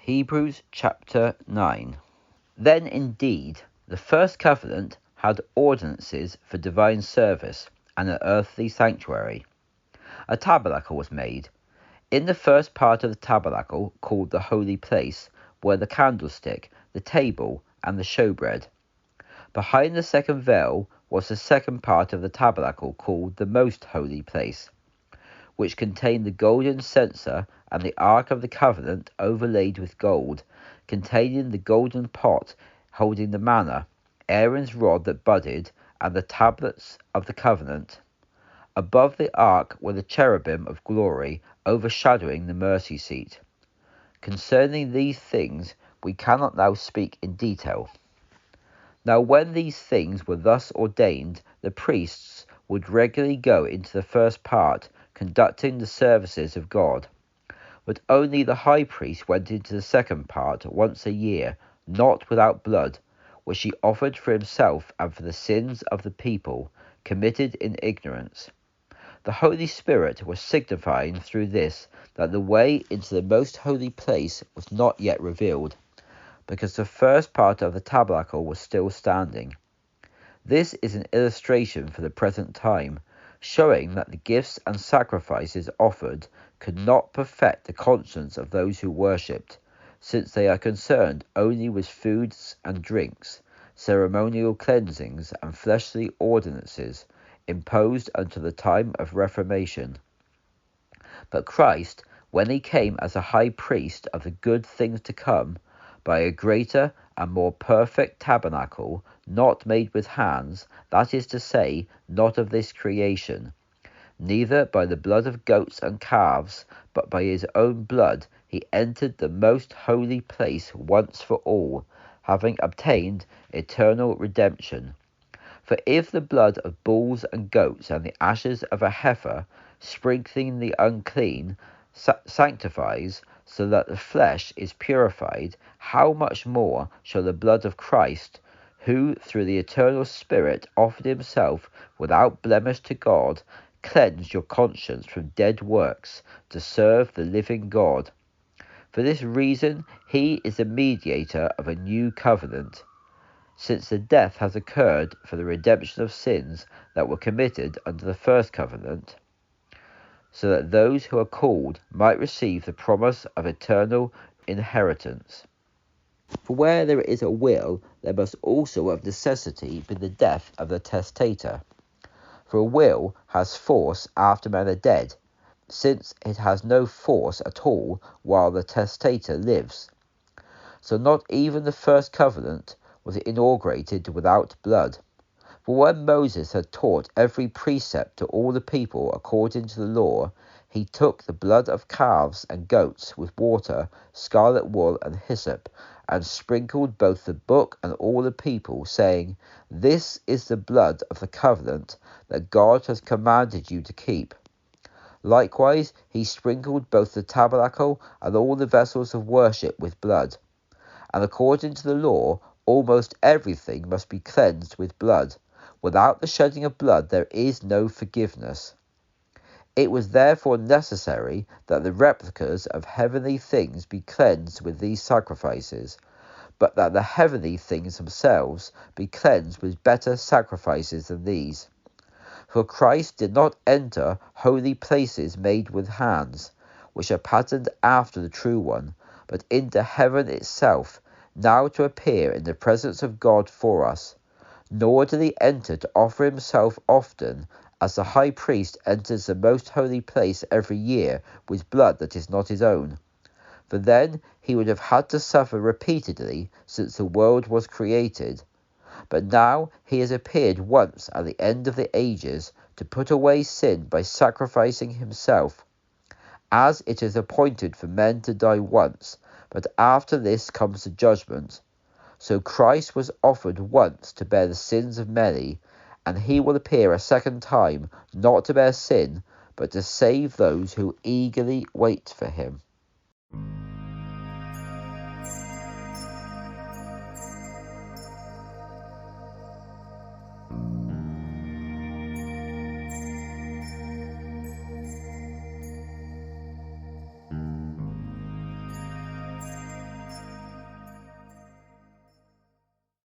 Hebrews chapter 9. Then indeed the first covenant had ordinances for divine service and an earthly sanctuary. A tabernacle was made. In the first part of the tabernacle, called the holy place, were the candlestick, the table, and the showbread. Behind the second veil was the second part of the tabernacle, called the most holy place, which contained the golden censer and the ark of the covenant overlaid with gold, containing the golden pot holding the manna, Aaron's rod that budded, and the tablets of the covenant. Above the ark were the cherubim of glory, overshadowing the mercy seat. Concerning these things we cannot now speak in detail. Now when these things were thus ordained, the priests would regularly go into the first part, conducting the services of God. But only the high priest went into the second part once a year, not without blood, which he offered for himself and for the sins of the people, committed in ignorance. The Holy Spirit was signifying through this that the way into the most holy place was not yet revealed, because the first part of the tabernacle was still standing. This is an illustration for the present time, showing that the gifts and sacrifices offered could not perfect the conscience of those who worshipped, since they are concerned only with foods and drinks, ceremonial cleansings, and fleshly ordinances imposed until the time of Reformation. But Christ, when he came as a high priest of the good things to come, by a greater and more perfect tabernacle, not made with hands, that is to say, not of this creation, neither by the blood of goats and calves, but by his own blood, he entered the most holy place once for all, having obtained eternal redemption. For if the blood of bulls and goats and the ashes of a heifer, sprinkling the unclean, sanctifies, so that the flesh is purified, how much more shall the blood of Christ, who through the eternal Spirit offered himself without blemish to God, cleanse your conscience from dead works to serve the living God? For this reason he is the mediator of a new covenant, since the death has occurred for the redemption of sins that were committed under the first covenant, so that those who are called might receive the promise of eternal inheritance. For where there is a will, there must also of necessity be the death of the testator. For a will has force after men are dead, since it has no force at all while the testator lives. So not even the first covenant was inaugurated without blood. For when Moses had taught every precept to all the people according to the law, he took the blood of calves and goats with water, scarlet wool, and hyssop, and sprinkled both the book and all the people, saying, "This is the blood of the covenant that God has commanded you to keep." Likewise he sprinkled both the tabernacle and all the vessels of worship with blood. And according to the law, almost everything must be cleansed with blood. Without the shedding of blood there is no forgiveness. It was therefore necessary that the replicas of heavenly things be cleansed with these sacrifices, but that the heavenly things themselves be cleansed with better sacrifices than these. For Christ did not enter holy places made with hands, which are patterned after the true one, but into heaven itself, now to appear in the presence of God for us. Nor did he enter to offer himself often, as the high priest enters the most holy place every year with blood that is not his own. For then he would have had to suffer repeatedly since the world was created. But now he has appeared once at the end of the ages to put away sin by sacrificing himself. As it is appointed for men to die once, but after this comes the judgment, so Christ was offered once to bear the sins of many, and he will appear a second time, not to bear sin, but to save those who eagerly wait for him.